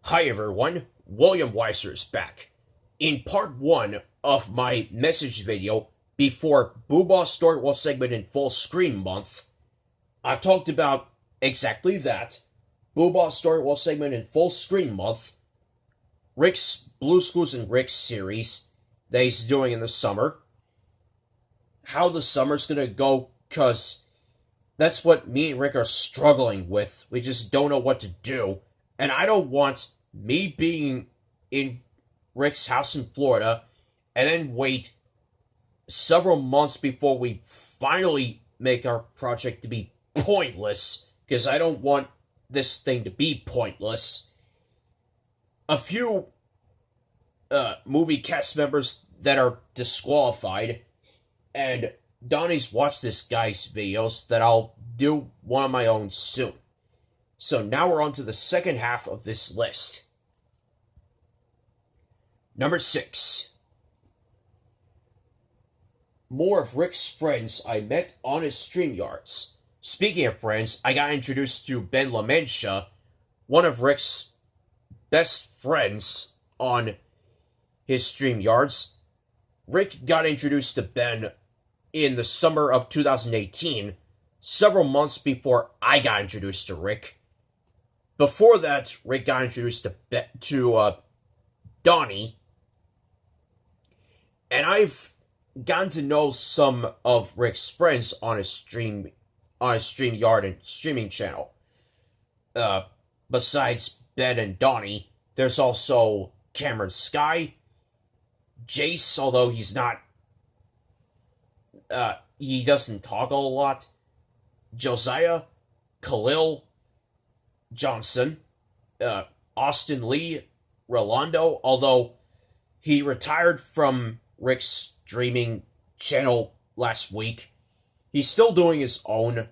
Hi everyone, William Weyser is back. In part 1 of my message video before Boohbah Storyworld segment in full screen month, I talked about exactly that. Boohbah Storyworld segment in full screen month, Rick's Blue Schools and Rick's series that he's doing in the summer, how the summer's gonna go, cause that's what me and Rick are struggling with. We just don't know what to do. And I don't want me being in Rick's house in Florida and then wait several months before we finally make our project to be pointless, because I don't want this thing to be pointless. A few movie cast members that are disqualified, and Donnie's watched this guy's videos that I'll do one of my own soon. So now we're on to the second half of this list. Number 6. More of Rick's friends I met on his StreamYards. Speaking of friends, I got introduced to Ben LaMantia, one of Rick's best friends on his StreamYards. Rick got introduced to Ben in the summer of 2018, several months before I got introduced to Rick. Before that, Rick got introduced to Donnie, and I've gotten to know some of Rick's friends on his StreamYard and streaming channel. Besides Ben and Donnie, there's also Cameron Sky, Jace, although he's not, he doesn't talk a lot, Josiah, Khalil Johnson, Austin Lee, Rolando, although he retired from Rick's streaming channel last week. He's still doing his own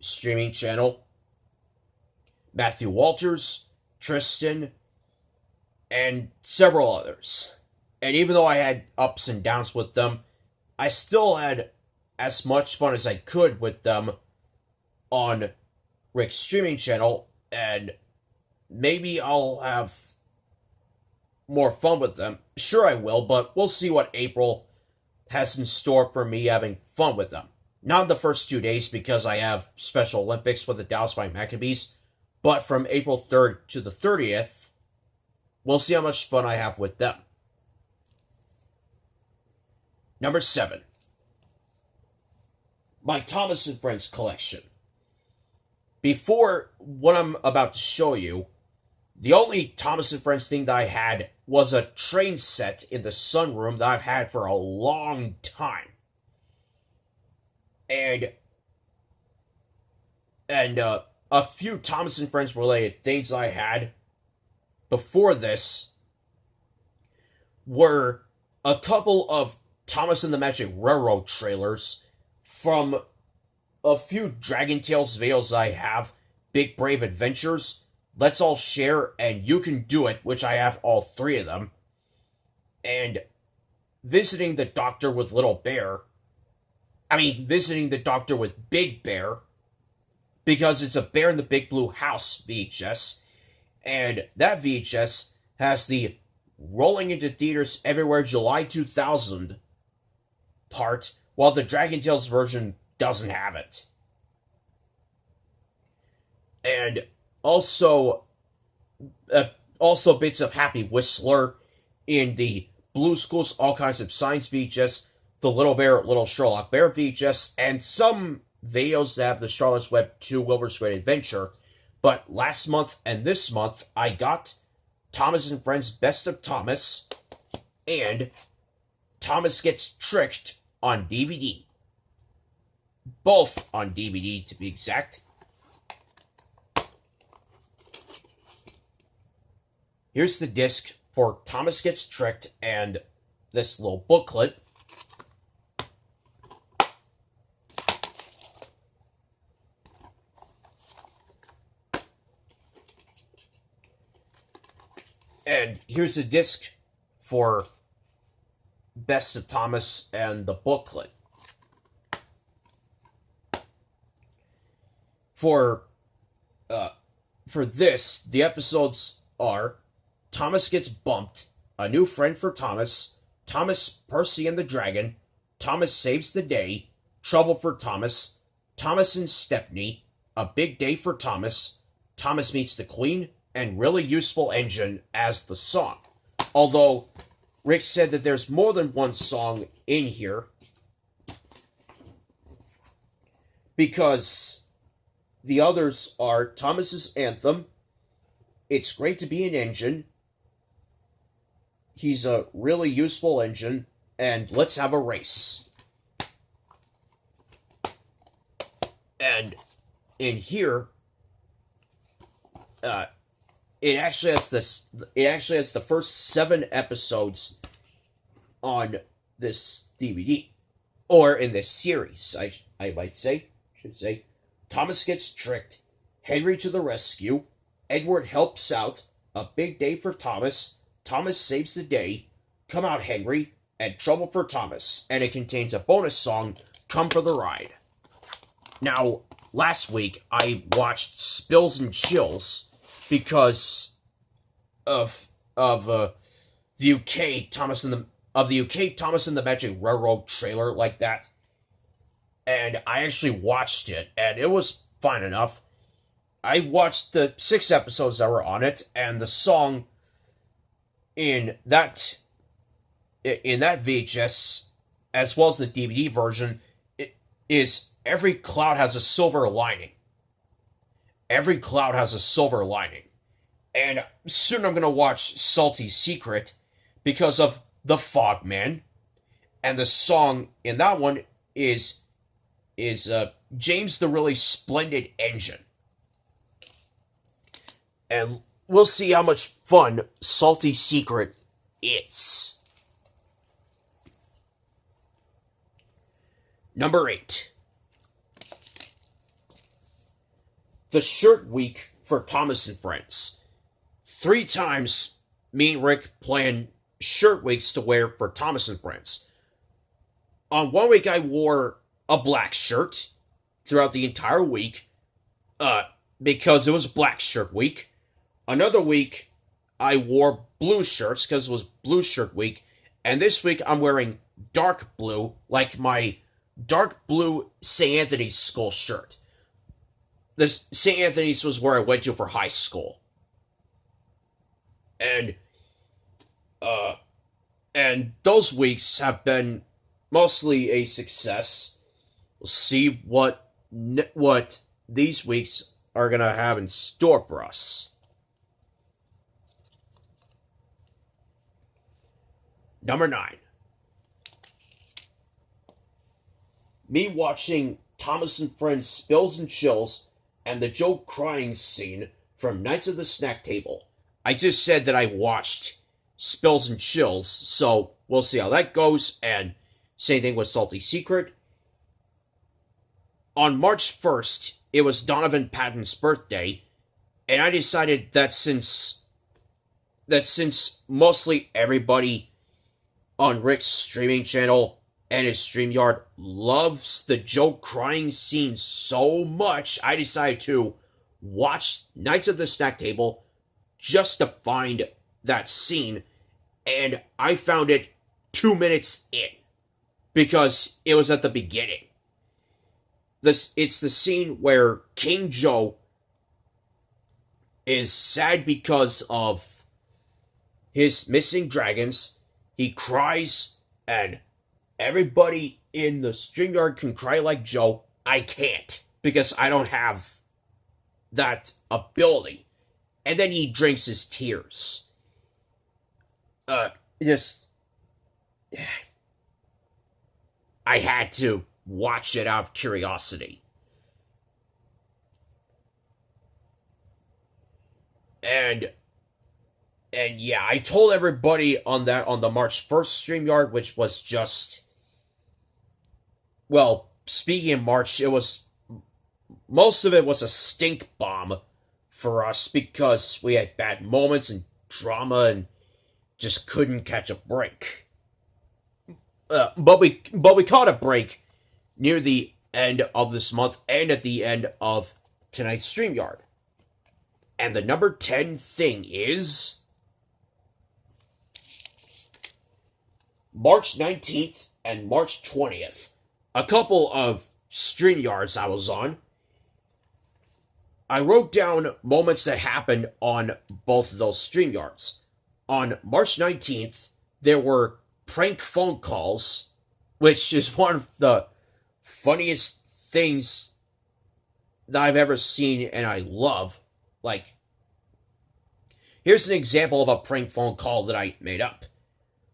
streaming channel. Matthew Walters, Tristan, and several others. And even though I had ups and downs with them, I still had as much fun as I could with them on Rick's streaming channel, and maybe I'll have more fun with them. Sure I will, but we'll see what April has in store for me having fun with them. Not the first 2 days because I have Special Olympics with the Dallas Mighty Maccabees, but from April 3rd to the 30th, we'll see how much fun I have with them. Number 7. My Thomas and Friends collection. Before what I'm about to show you, the only Thomas and Friends thing that I had was a train set in the sunroom that I've had for a long time. And a few Thomas and Friends related things I had before this were a couple of Thomas and the Magic Railroad trailers from a few Dragon Tales videos I have, Big Brave Adventures, Let's All Share, and You Can Do It, which I have all 3 of them, and Visiting the Doctor with Visiting the Doctor with Big Bear, because it's a Bear in the Big Blue House VHS, and that VHS has the Rolling into Theaters Everywhere July 2000 part, while the Dragon Tales version doesn't have it. And also bits of Happy Whistler in the Blue Schools All Kinds of Science VHS, the Little Bear, Little Sherlock Bear VHS, and some videos that have the Charlotte's Web 2 Wilbur's Great Adventure. But last month and this month, I got Thomas and Friends Best of Thomas and Thomas Gets Tricked on DVD. Both on DVD, to be exact. Here's the disc for Thomas Gets Tricked and this little booklet. And here's the disc for Best of Thomas and the booklet. For this, the episodes are Thomas Gets Bumped, A New Friend for Thomas, Thomas, Percy and the Dragon, Thomas Saves the Day, Trouble for Thomas, Thomas and Stepney, A Big Day for Thomas, Thomas Meets the Queen, and Really Useful Engine as the song. Although Rick said that there's more than one song in here, because the others are Thomas's Anthem, It's Great to Be an Engine, He's a Really Useful Engine, and Let's Have a Race. And in here, it actually has the first 7 episodes on this DVD, or in this series, I should say. Thomas Gets Tricked, Henry to the Rescue, Edward Helps Out, A Big Day for Thomas, Thomas Saves the Day, Come Out Henry, and Trouble for Thomas, and it contains a bonus song, Come for the Ride. Now, last week I watched Spills and Chills because of the UK Thomas and the Magic Railroad trailer like that. And I actually watched it, and it was fine enough. I watched the 6 episodes that were on it, and the song in that VHS, as well as the DVD version, is Every Cloud Has a Silver Lining. Every Cloud Has a Silver Lining. And soon I'm going to watch Salty Secret because of the Fogman. And the song in that one is James the Really Splendid Engine. And we'll see how much fun Salty Secret is. Number 8. The Shirt Week for Thomas and Friends. 3 times me and Rick planned shirt weeks to wear for Thomas and Friends. On one week I wore a black shirt throughout the entire week because it was Black Shirt Week. Another week I wore blue shirts because it was Blue Shirt Week. And this week I'm wearing dark blue, like my dark blue St. Anthony's school shirt. This St. Anthony's was where I went to for high school. And those weeks have been mostly a success. We'll see what these weeks are going to have in store for us. Number 9. Me watching Thomas and Friends Spills and Chills and the Joe crying scene from Knights of the Snack Table. I just said that I watched Spills and Chills, so we'll see how that goes, and same thing with Salty Secret. On March 1st, it was Donovan Patton's birthday, and I decided that since mostly everybody on Rick's streaming channel and his StreamYard loves the Joe crying scene so much, I decided to watch Knights of the Snack Table just to find that scene, and I found it 2 minutes in, because it was at the beginning. It's the scene where King Joe is sad because of his missing dragons. He cries, and everybody in the StreamYard can cry like Joe. I can't, because I don't have that ability. And then he drinks his tears. I had to watch it out of curiosity. And yeah, I told everybody on the March 1st StreamYard, which was just, well, speaking of March, most of it was a stink bomb for us because we had bad moments and drama and just couldn't catch a break. But we caught a break near the end of this month and at the end of tonight's StreamYard. And the number 10 thing is March 19th and March 20th, a couple of StreamYards I was on, I wrote down moments that happened on both of those StreamYards. On March 19th, there were prank phone calls, which is one of the funniest things that I've ever seen and I love. Like, here's an example of a prank phone call that I made up.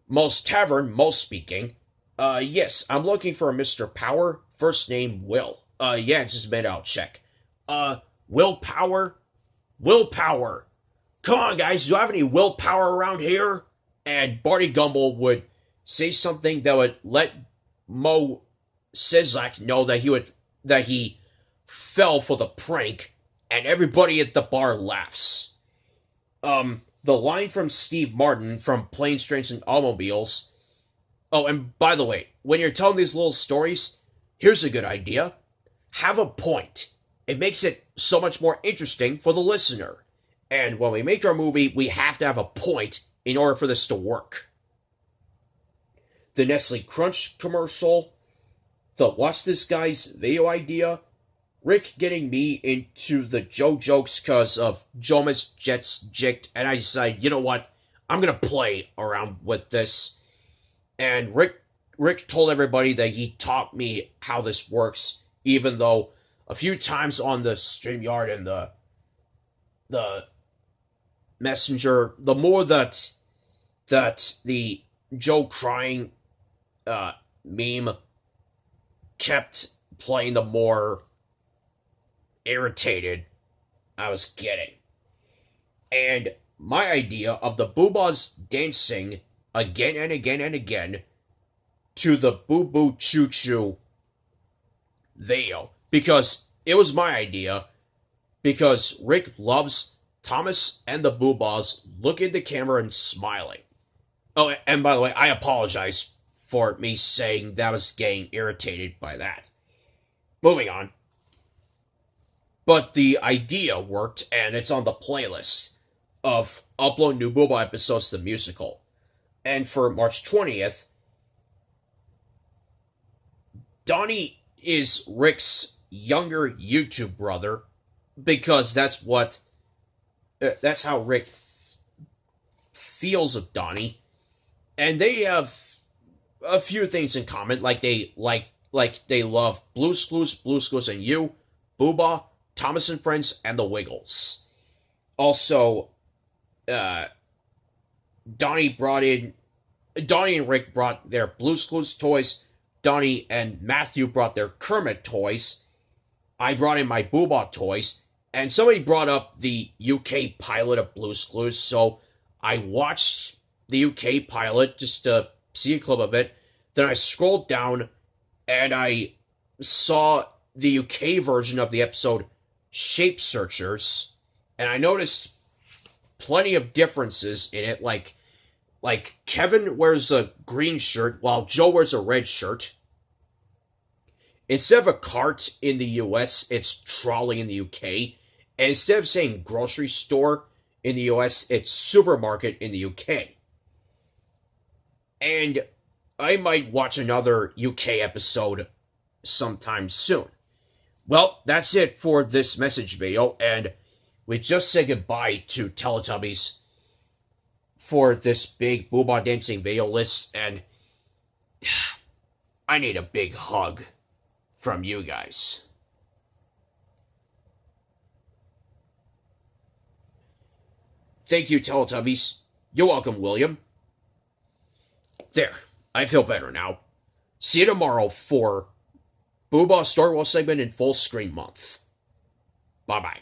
Most Tavern, Most speaking. Yes, I'm looking for a Mr. Power, first name Will. Yeah, just a minute, I'll check. Willpower? Willpower. Come on, guys, do you have any willpower around here? And Barty Gumble would say something that would let Mo Sizlak know that he fell for the prank, and everybody at the bar laughs. The line from Steve Martin from Planes, Trains, and Automobiles. Oh, and by the way, when you're telling these little stories, here's a good idea. Have a point. It makes it so much more interesting for the listener. And when we make our movie, we have to have a point in order for this to work. The Nestle Crunch commercial. The What's This Guy's video idea. Rick getting me into the Joe jokes because of Jomas Jets Jicked, and I decided, you know what, I'm going to play around with this. And Rick told everybody that he taught me how this works, even though a few times on the StreamYard and the Messenger, the more that the Joe crying meme kept playing, the more irritated I was getting. And my idea of the Boohbahs dancing again and again and again to the Boo Boo Choo Choo video, because it was my idea, because Rick loves Thomas and the Boohbahs looking at the camera and smiling. Oh, and by the way, I apologize for me saying that I was getting irritated by that. Moving on. But the idea worked, and it's on the playlist of upload new Boohbah episodes to the musical. And for March 20th, Donnie is Rick's younger YouTube brother, because that's how Rick feels of Donnie. And they have a few things in common, like they love Blue's Clues and You, Boohbah, Thomas and Friends, and the Wiggles. Also, Donnie and Rick brought their Blue's Clues toys. Donnie and Matthew brought their Kermit toys. I brought in my Boohbah toys. And somebody brought up the UK pilot of Blue's Clues, so I watched the UK pilot just to see a clip of it. Then I scrolled down and I saw the UK version of the episode Shape Searchers, and I noticed plenty of differences in it, like Kevin wears a green shirt while Joe wears a red shirt. Instead of a cart in the US, it's trolley in the UK. And instead of saying grocery store in the US, it's supermarket in the UK. And I might watch another UK episode sometime soon. Well, that's it for this message video, and we just say goodbye to Teletubbies for this big Boohbah dancing video list, and I need a big hug from you guys. Thank you, Teletubbies. You're welcome, William. There, I feel better now. See you tomorrow for Boohbah Storyworld segment in full screen month. Bye-bye.